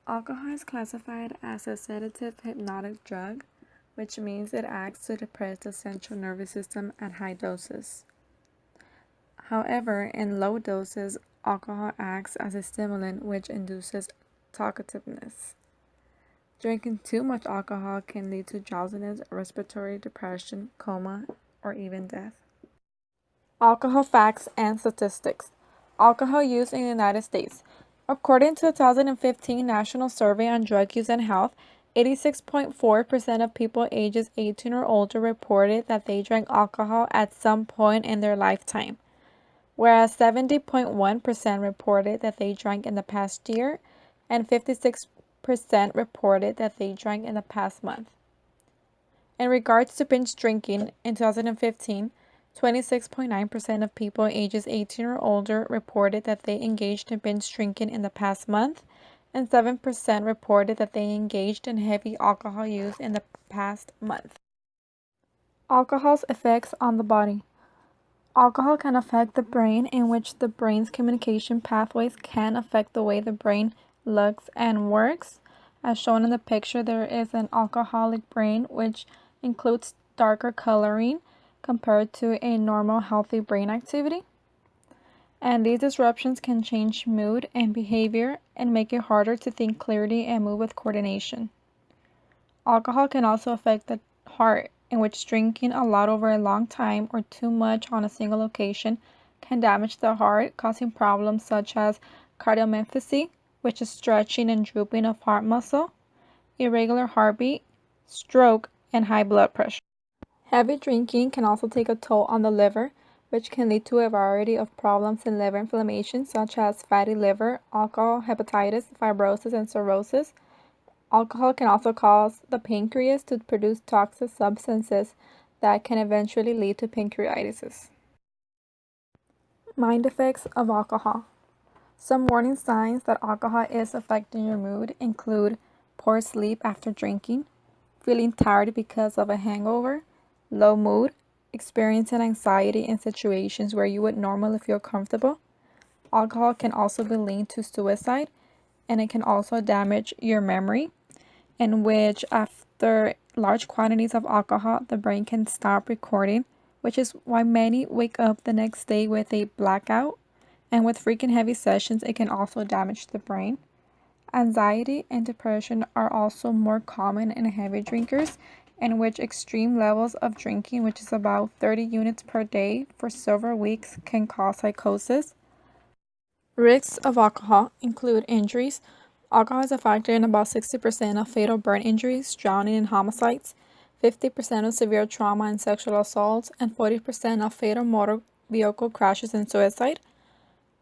Alcohol is classified as a sedative hypnotic drug, which means it acts to depress the central nervous system at high doses. However, in low doses, alcohol acts as a stimulant which induces talkativeness. Drinking too much alcohol can lead to drowsiness, respiratory depression, coma, or even death. Alcohol facts and statistics. Alcohol use in the United States. According to the 2015 National Survey on Drug Use and Health, 86.4% of people ages 18 or older reported that they drank alcohol at some point in their lifetime, whereas 70.1% reported that they drank in the past year and 56% reported that they drank in the past month. In regards to binge drinking, in 2015, 26.9% of people ages 18 or older reported that they engaged in binge drinking in the past month, and 7% reported that they engaged in heavy alcohol use in the past month. Alcohol's effects on the body. Alcohol can affect the brain, in which the brain's communication pathways can affect the way the brain looks and works. As shown in the picture, there is an alcoholic brain, which includes darker coloring compared to a normal healthy brain activity. And these disruptions can change mood and behavior and make it harder to think clearly and move with coordination. Alcohol can also affect the heart, in which drinking a lot over a long time or too much on a single occasion can damage the heart, causing problems such as cardiomyopathy, which is stretching and drooping of heart muscle, irregular heartbeat, stroke, and high blood pressure. Heavy drinking can also take a toll on the liver, which can lead to a variety of problems in liver inflammation, such as fatty liver, alcohol, hepatitis, fibrosis, and cirrhosis. Alcohol can also cause the pancreas to produce toxic substances that can eventually lead to pancreatitis. Mind effects of alcohol. Some warning signs that alcohol is affecting your mood include poor sleep after drinking, feeling tired because of a hangover, low mood, experiencing anxiety in situations where you would normally feel comfortable. Alcohol can also be linked to suicide, and it can also damage your memory, in which after large quantities of alcohol, the brain can stop recording, which is why many wake up the next day with a blackout. And with frequent heavy sessions, it can also damage the brain. Anxiety and depression are also more common in heavy drinkers, in which extreme levels of drinking, which is about 30 units per day for several weeks, can cause psychosis. Risks of alcohol include injuries. Alcohol is a factor in about 60% of fatal burn injuries, drowning, and homicides, 50% of severe trauma and sexual assaults, and 40% of fatal motor vehicle crashes and suicide.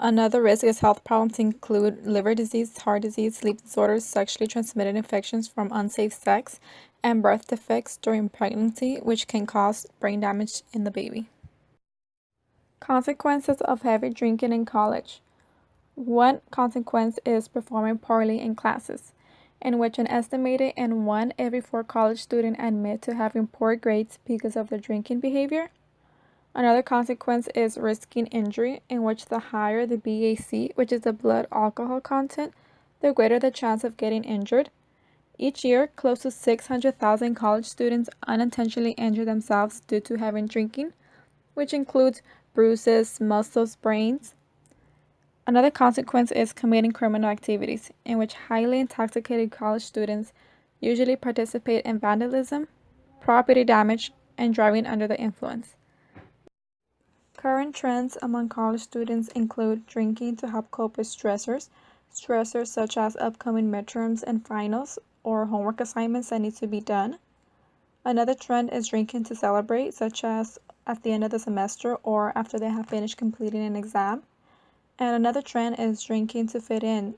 Another risk is health problems include liver disease, heart disease, sleep disorders, sexually transmitted infections from unsafe sex, and birth defects during pregnancy, which can cause brain damage in the baby. Consequences of heavy drinking in college. One consequence is performing poorly in classes, in which an estimated 1 every 4 college students admit to having poor grades because of their drinking behavior. Another consequence is risking injury, in which the higher the BAC, which is the blood alcohol content, the greater the chance of getting injured. Each year, close to 600,000 college students unintentionally injure themselves due to having drinking, which includes bruises, muscle sprains. Another consequence is committing criminal activities, in which highly intoxicated college students usually participate in vandalism, property damage, and driving under the influence. Current trends among college students include drinking to help cope with stressors such as upcoming midterms and finals or homework assignments that need to be done. Another trend is drinking to celebrate, such as at the end of the semester or after they have finished completing an exam. And another trend is drinking to fit in,